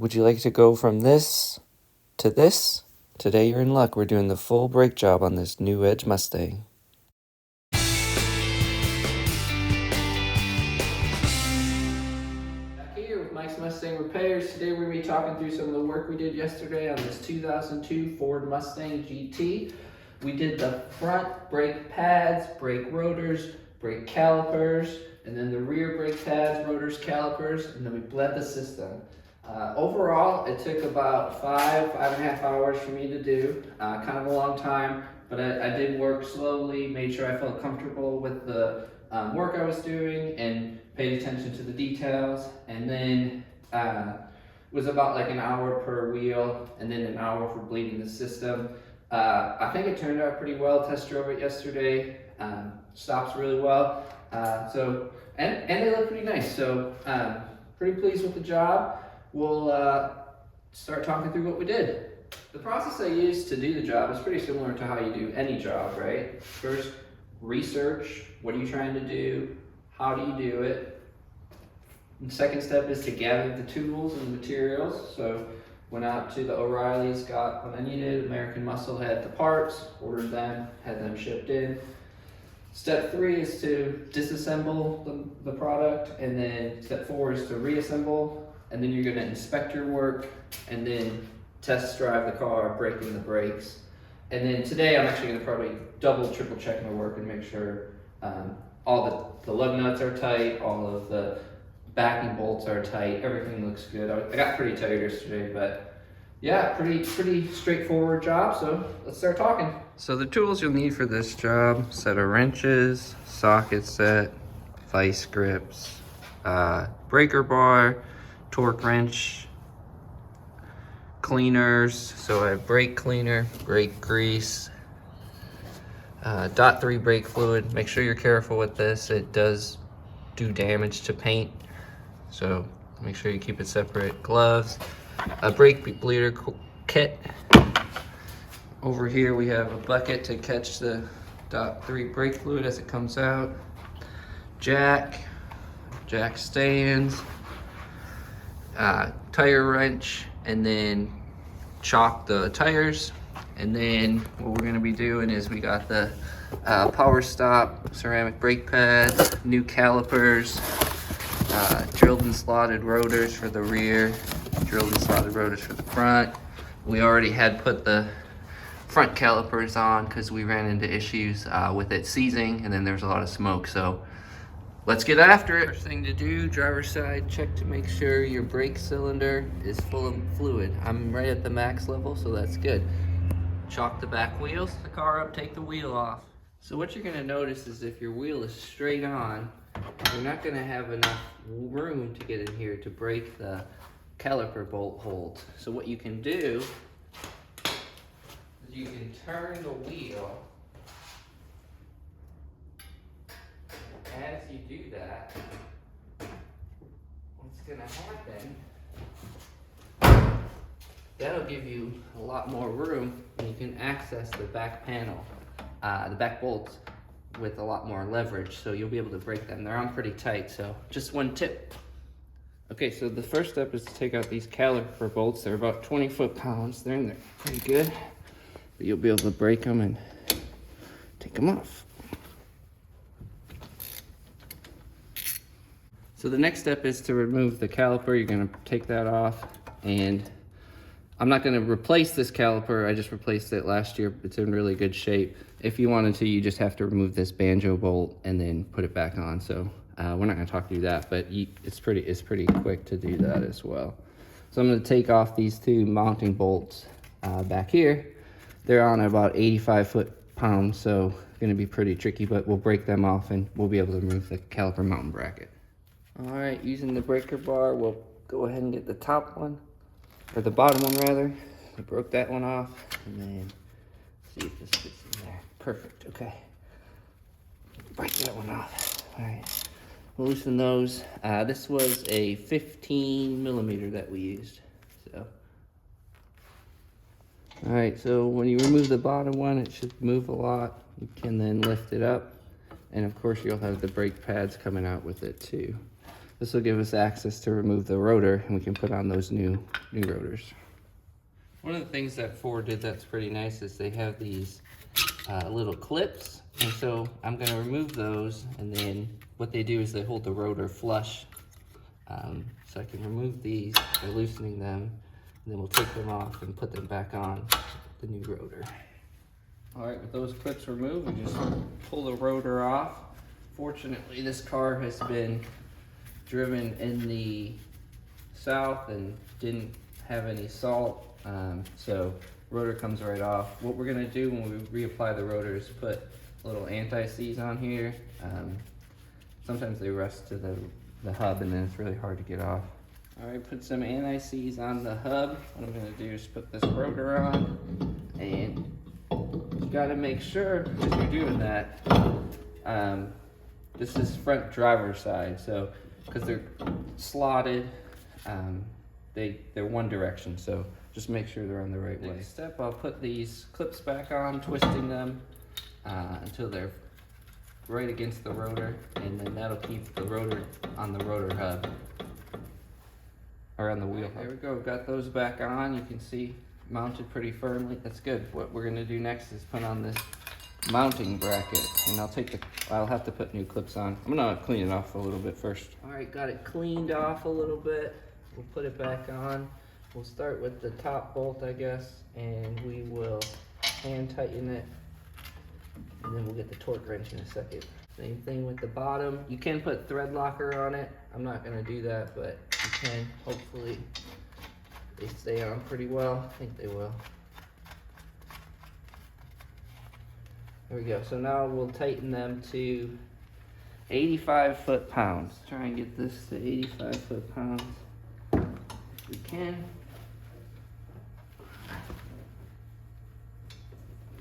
Would you like to go from this to this? Today you're in luck. We're doing the full brake job on this new Edge Mustang. Back here with Mike's Mustang Repairs. Today we're going to be talking through some of the work we did yesterday on this 2002 Ford Mustang GT. We did the front brake pads, brake rotors, brake calipers, and then the rear brake pads, rotors, calipers, and then we bled the system. Overall, it took about 5.5 hours for me to do, kind of a long time, but I did work slowly, made sure I felt comfortable with the work I was doing and paid attention to the details, and then was about like an hour per wheel and then an hour for bleeding the system. I think it turned out pretty well. Test drove it yesterday, stops really well, and they look pretty nice, so pretty pleased with the job. We'll start talking through what we did. The process I used to do the job is pretty similar to how you do any job, right? First, research. What are you trying to do? How do you do it? The second step is to gather the tools and materials. So went out to the O'Reilly's, got what I needed. American Muscle had the parts, ordered them, had them shipped in. Step 3 is to disassemble the product, and then step 4 is to reassemble. And then you're gonna inspect your work and then test drive the car, braking the brakes. And then today I'm actually gonna probably double, triple check my work and make sure all the lug nuts are tight, all of the backing bolts are tight, everything looks good. I got pretty tired yesterday, but yeah, pretty straightforward job, so let's start talking. So the tools you'll need for this job: set of wrenches, socket set, vice grips, breaker bar, torque wrench, cleaners. So I have brake cleaner, brake grease, .3 brake fluid. Make sure you're careful with this. It does do damage to paint, so make sure you keep it separate. Gloves, a brake bleeder kit. Over here we have a bucket to catch the .3 brake fluid as it comes out. Jack stands, tire wrench, and then chalk the tires. And then what we're going to be doing is we got the PowerStop ceramic brake pads, new calipers, drilled and slotted rotors for the rear, drilled and slotted rotors for the front. We already had put the front calipers on because we ran into issues with it seizing, and then there's a lot of smoke, so let's get after it. First thing to do, driver's side, check to make sure your brake cylinder is full of fluid. I'm right at the max level, so that's good. Chalk the back wheels, the car up, take the wheel off. So what you're gonna notice is if your wheel is straight on, you're not gonna have enough room to get in here to break the caliper bolt holds. So what you can do is you can turn the wheel. As you do that, what's gonna happen, that'll give you a lot more room, and you can access the back panel, the back bolts, with a lot more leverage, so you'll be able to break them. They're on pretty tight, so just one tip. Okay, so the first step is to take out these caliper bolts. They're about 20 foot-pounds. They're in there pretty good, but you'll be able to break them and take them off. So the next step is to remove the caliper. You're gonna take that off, and I'm not gonna replace this caliper. I just replaced it last year. It's in really good shape. If you wanted to, you just have to remove this banjo bolt and then put it back on. So we're not gonna talk through that, but it's pretty quick to do that as well. So I'm gonna take off these two mounting bolts back here. They're on about 85 foot-pounds, so it's gonna be pretty tricky, but we'll break them off and we'll be able to remove the caliper mounting bracket. All right, using the breaker bar, we'll go ahead and get the top one, or the bottom one rather. I broke that one off, and then see if this fits in there. Perfect, okay. Break that one off. All right, we'll loosen those. This was a 15 millimeter that we used, so. All right, so when you remove the bottom one, it should move a lot. You can then lift it up, and of course you'll have the brake pads coming out with it too. This will give us access to remove the rotor, and we can put on those new rotors. One of the things that Ford did that's pretty nice is they have these little clips, and so I'm going to remove those, and then what they do is they hold the rotor flush. So I can remove these by loosening them, and then we'll take them off and put them back on the new rotor. All right, with those clips removed, we just pull the rotor off. Fortunately, this car has been driven in the south and didn't have any salt, so rotor comes right off. What we're gonna do when we reapply the rotor is put little anti-seize on here. Sometimes they rust to the hub, and then it's really hard to get off. All right, put some anti-seize on the hub. What I'm gonna do is put this rotor on, and you gotta make sure as you're doing that, this is front driver's side, so because they're slotted, they're one direction, so just make sure they're on the right way. Next step, I'll put these clips back on, twisting them until they're right against the rotor, and then that'll keep the rotor on the rotor hub, or on the wheel hub. There we go, got those back on. You can see mounted pretty firmly. That's good. What we're gonna do next is put on this mounting bracket, and I'll have to put new clips on. I'm gonna clean it off a little bit first. All right, got it cleaned off a little bit. We'll put it back on. We'll start with the top bolt, I guess, and we will hand tighten it, and then we'll get the torque wrench in a second. Same thing with the bottom. You can put thread locker on it. I'm not gonna do that, but you can. Hopefully they stay on pretty well. I think they will. There we go. So now we'll tighten them to 85 foot-pounds. Try and get this to 85 foot-pounds if we can.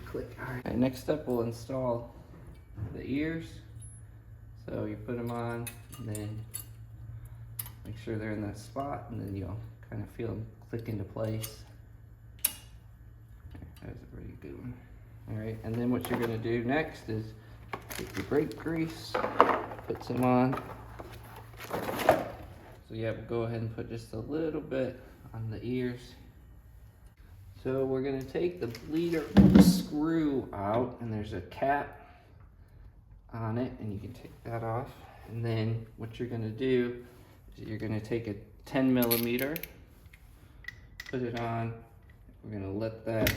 Click. All right. Next up, we'll install the ears. So you put them on, and then make sure they're in that spot, and then you'll kind of feel them click into place. That's a pretty good one. All right, and then what you're gonna do next is take your brake grease, put some on. So yeah, we'll go ahead and put just a little bit on the ears. So we're gonna take the bleeder screw out, and there's a cap on it, and you can take that off. And then what you're gonna do is you're gonna take a 10 millimeter, put it on. We're gonna let that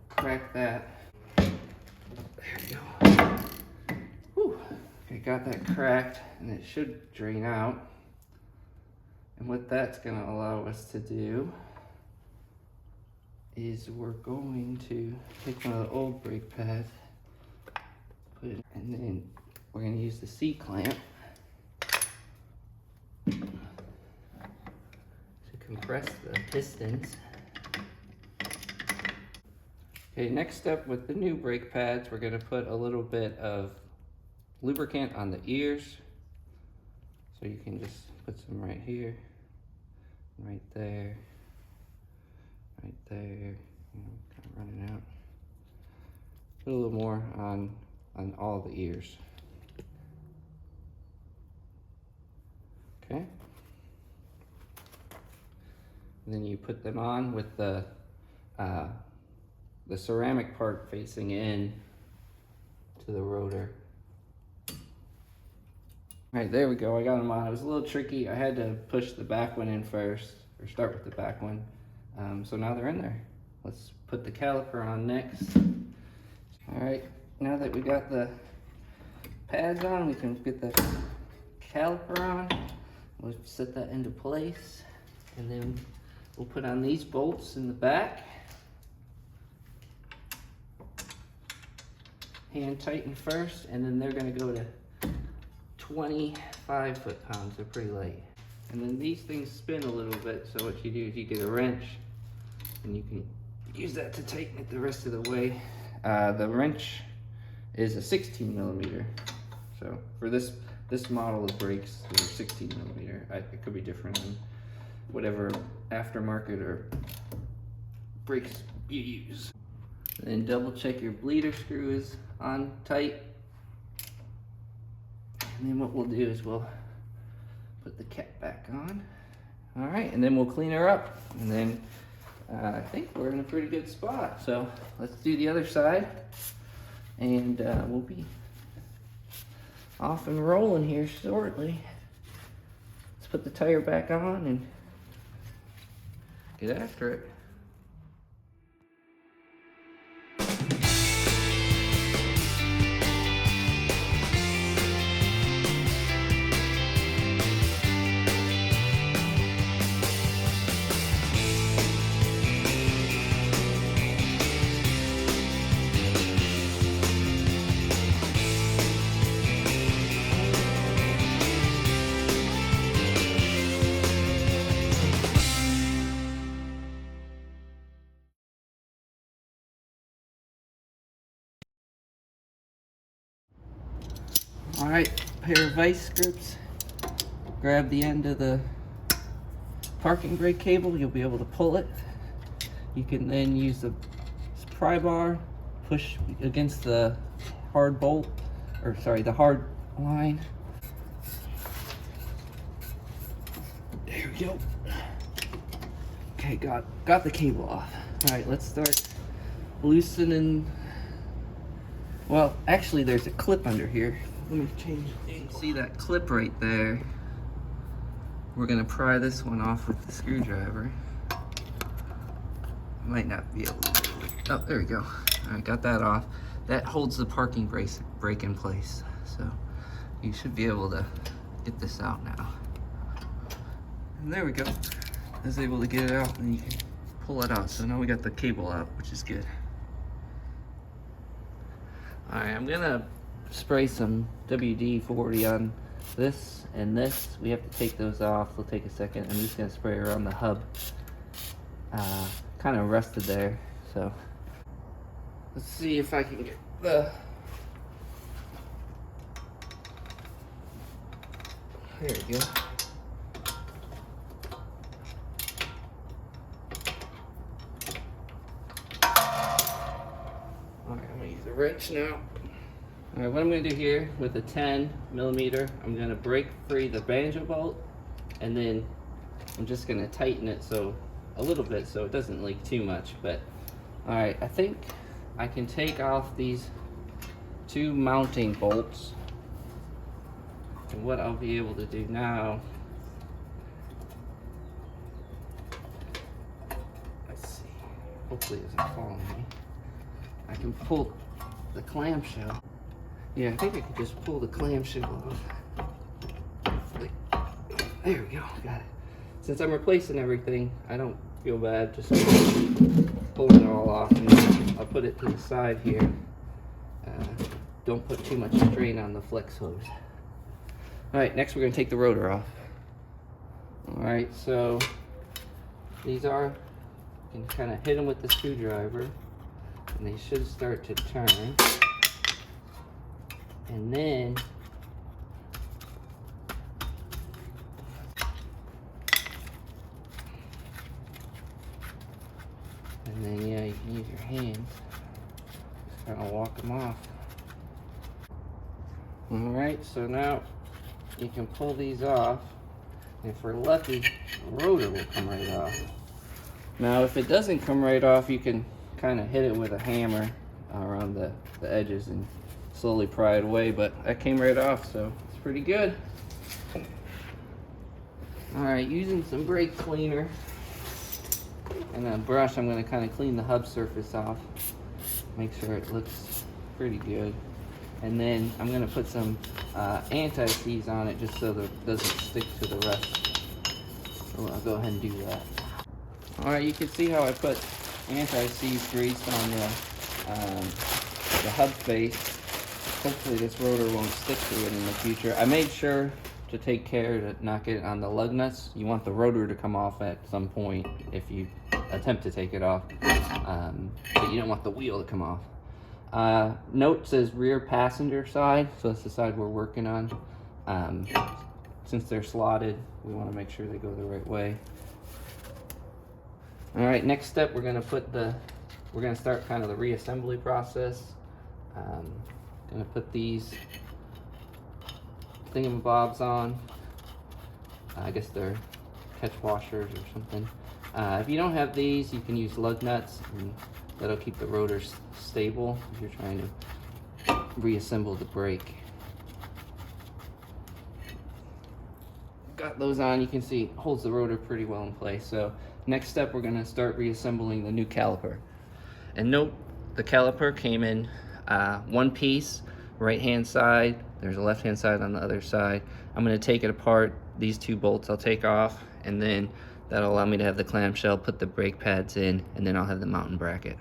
crack that. There we go. Whew. Okay, got that cracked, and it should drain out. And what that's gonna allow us to do is we're going to take one of the old brake pads, put it, and then we're gonna use the C-clamp to compress the pistons. Okay, next step with the new brake pads, we're gonna put a little bit of lubricant on the ears. So you can just put some right here, right there, right there, kind of running out. Put a little more on all the ears. Okay. And then you put them on with the ceramic part facing in to the rotor. All right, there we go. I got them on. It was a little tricky. I had to push the back one in first, or start with the back one. So now they're in there. Let's put the caliper on next. All right, now that we got the pads on, we can get the caliper on. We'll set that into place, and then we'll put on these bolts in the back. Hand tighten first, and then they're gonna go to 25 foot-pounds. They're pretty light. And then these things spin a little bit, so what you do is you get a wrench, and you can use that to tighten it the rest of the way. The wrench is a 16 millimeter. So for this model of brakes, they're 16 millimeter. It could be different in whatever aftermarket or brakes you use. And then double check your bleeder screw is on tight. And then what we'll do is we'll put the cap back on. All right, and then we'll clean her up. And then I think we're in a pretty good spot. So let's do the other side, and we'll be off and rolling here shortly. Let's put the tire back on and get after it. All right, pair of vice grips. Grab the end of the parking brake cable, you'll be able to pull it. You can then use the pry bar, push against the hard bolt, or sorry, the hard line. There we go. Okay, got the cable off. All right, let's start loosening. Well, actually there's a clip under here. Let me change. You can see that clip right there. We're gonna pry this one off with the screwdriver. Might not be able to do it. Oh, there we go. All right, got that off. That holds the parking brake in place. So you should be able to get this out now. And there we go. I was able to get it out, and you can pull it out. So now we got the cable out, which is good. All right, I'm gonna spray some WD-40 on this and this. We have to take those off. It'll take a second. I'm just gonna spray around the hub. Kind of rusted there, so let's see if I can get the. There we go. All right, I'm gonna use the wrench now. All right, what I'm gonna do here with a 10mm, I'm gonna break free the banjo bolt, and then I'm just gonna tighten it a little bit so it doesn't leak too much. But all right, I think I can take off these two mounting bolts, and what I'll be able to do now, let's see, hopefully it doesn't fall on me. I can pull the clamshell. Yeah, I think I could just pull the clamshell off. Hopefully. There we go, got it. Since I'm replacing everything, I don't feel bad just pulling it all off, and then I'll put it to the side here. Don't put too much strain on the flex hose. All right, next we're gonna take the rotor off. All right, so these are, you can kind of hit them with the screwdriver, and they should start to turn. And then yeah, you can use your hands, just kind of walk them off. All right, so now you can pull these off, and if we're lucky, the rotor will come right off. Now, if it doesn't come right off, you can kind of hit it with a hammer around the edges and slowly pry it away, but that came right off, so it's pretty good. All right, using some brake cleaner and a brush, I'm going to kind of clean the hub surface off, make sure it looks pretty good. And then I'm going to put some anti-seize on it just so that it doesn't stick to the rest. So I'll go ahead and do that. All right, you can see how I put anti-seize grease on the hub face. Hopefully this rotor won't stick to it in the future. I made sure to take care to not get it on the lug nuts. You want the rotor to come off at some point if you attempt to take it off, but you don't want the wheel to come off. Note says rear passenger side, so that's the side we're working on. Since they're slotted, we want to make sure they go the right way. All right, next step, we're gonna start kind of the reassembly process. Gonna put these thingamabobs on. I guess they're catch washers or something. If you don't have these, you can use lug nuts, and that'll keep the rotors stable if you're trying to reassemble the brake. Got those on, you can see it holds the rotor pretty well in place. So next step, we're gonna start reassembling the new caliper. And note, the caliper came in one piece, right hand side. There's a left hand side on the other side. I'm gonna take it apart. These two bolts I'll take off, and then that'll allow me to have the clamshell, put the brake pads in, and then I'll have the mounting bracket.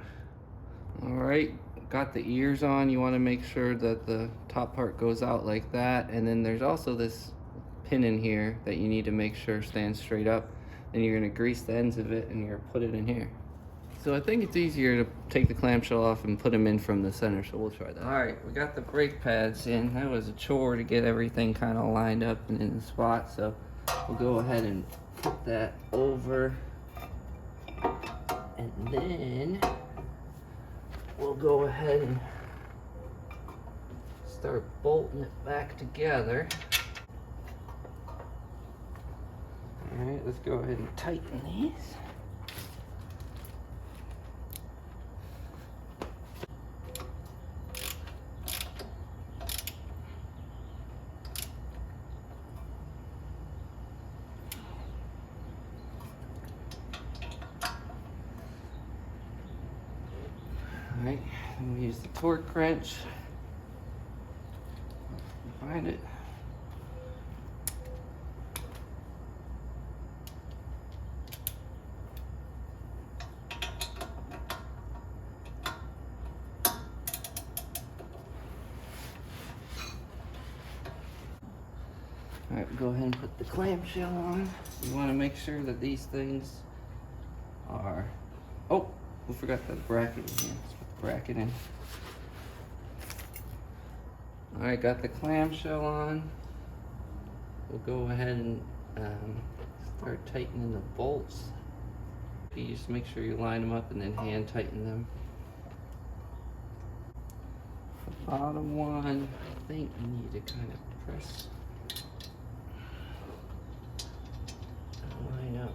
All right, got the ears on. You wanna make sure that the top part goes out like that. And then there's also this pin in here that you need to make sure stands straight up. Then you're gonna grease the ends of it and you're gonna put it in here. So I think it's easier to take the clamshell off and put them in from the center, so we'll try that. All right, we got the brake pads in. That was a chore to get everything kind of lined up and in the spot, so we'll go ahead and put that over. And then we'll go ahead and start bolting it back together. All right, let's go ahead and tighten these. Alright, then we use the torque wrench. Find it. Alright, go ahead and put the clamshell on. You want to make sure that these things are... Oh, we forgot the bracket in here. Let's put the bracket in. Alright, got the clamshell on. We'll go ahead and start tightening the bolts. You just make sure you line them up and then hand tighten them. The bottom one, I think you need to kind of press and line up.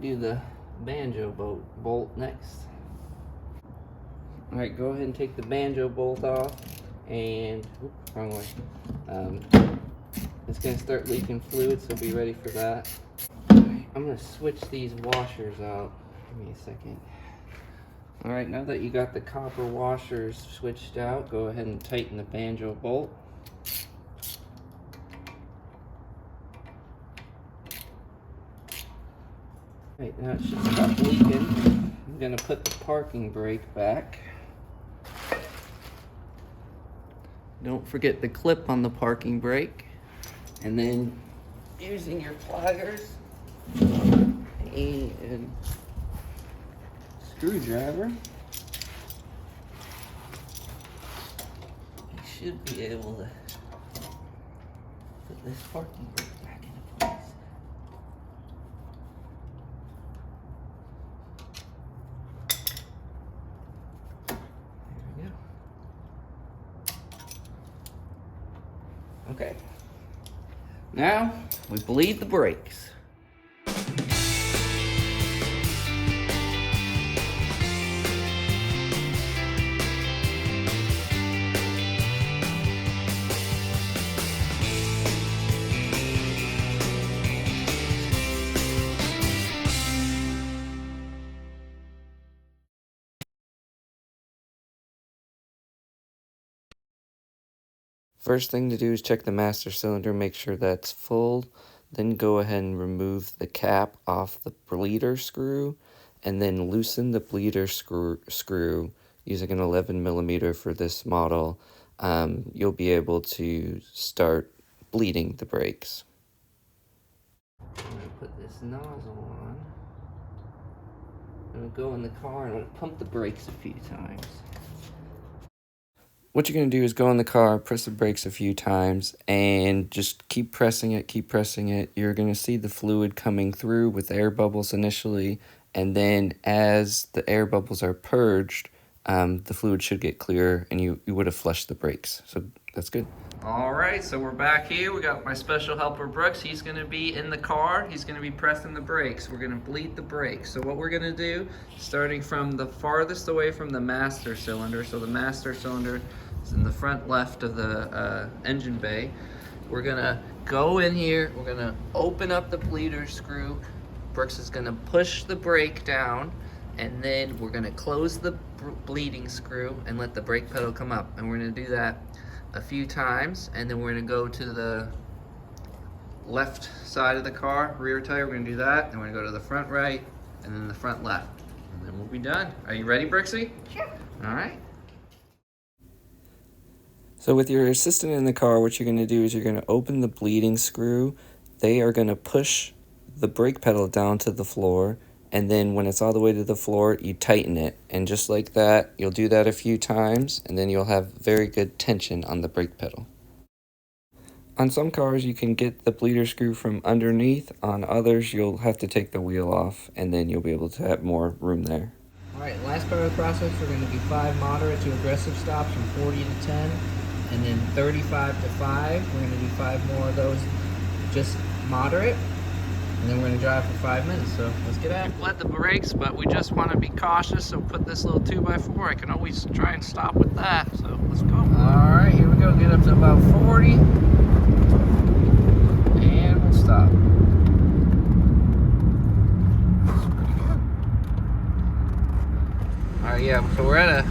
Do the banjo bolt next. All right, go ahead and take the banjo bolt off, and oops, wrong way. It's gonna start leaking fluid, so be ready for that. All right, I'm gonna switch these washers out. Give me a second. All right, now that you got the copper washers switched out, go ahead and tighten the banjo bolt. Right, now it should stop leaking. I'm gonna put the parking brake back. Don't forget the clip on the parking brake. And then using your pliers and screwdriver, you should be able to put this parking brake back into place. Okay, now we bleed the brakes. First thing to do is check the master cylinder, make sure that's full. Then go ahead and remove the cap off the bleeder screw, and then loosen the bleeder screw using an 11mm for this model. You'll be able to start bleeding the brakes. I'm going to put this nozzle on. I'm going to go in the car and I'm going to pump the brakes a few times. what you're going to do is go in the car, press the brakes a few times, and just keep pressing it, keep pressing it. You're going to see the fluid coming through with air bubbles initially, and then as the air bubbles are purged, the fluid should get clearer, and you would have flushed the brakes. So that's good. All right, so we're back here. We got my special helper, Brooks. He's going to be in the car. He's going to be pressing the brakes. We're going to bleed the brakes. So what we're going to do, starting from the farthest away from the master cylinder, so the master cylinder is in the front left of the engine bay, we're going to go in here. We're going to open up the bleeder screw. Brooks is going to push the brake down, and then we're going to close the bleeding screw and let the brake pedal come up. And we're going to do that a few times, and then we're going to go to the left side of the car, rear tire. We're going to do that, then we're going to go to the front right, and then the front left, and then we'll be done. Are you ready, Brooksy? Sure. All right. So with your assistant in the car, what you're going to do is you're going to open the bleeding screw. They are going to push the brake pedal down to the floor, and then when it's all the way to the floor, you tighten it. And just like that, you'll do that a few times, and then you'll have very good tension on the brake pedal. On some cars, you can get the bleeder screw from underneath. On others, you'll have to take the wheel off, and then you'll be able to have more room there. All right, last part of the process, we're going to do 5 moderate to aggressive stops from 40 to 10, and then 35 to 5. We're going to do 5 more of those, just moderate. And then we're going to drive for 5 minutes, so let's get at it. Bled the brakes, but we just want to be cautious, so put this little 2x4. I can always try and stop with that, so let's go. All right, here we go. Get up to about 40. And we'll stop. That's pretty good. All right, yeah, so we're at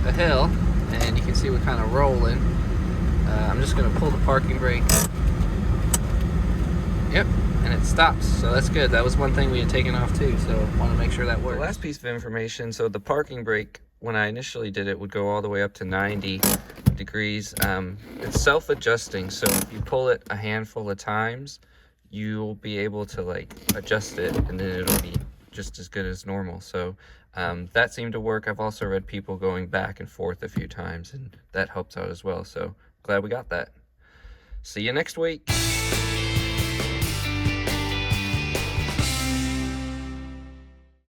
a hill, and you can see we're kind of rolling. I'm just going to pull the parking brake. Yep. And it stops, so that's good. That was one thing we had taken off too, so want to make sure that works. The last piece of information, so the parking brake, when I initially did it, would go all the way up to 90 degrees. It's self-adjusting, so if you pull it a handful of times, you'll be able to like adjust it, and then it'll be just as good as normal. So that seemed to work. I've also read people going back and forth a few times, and that helps out as well. So glad we got that. See you next week.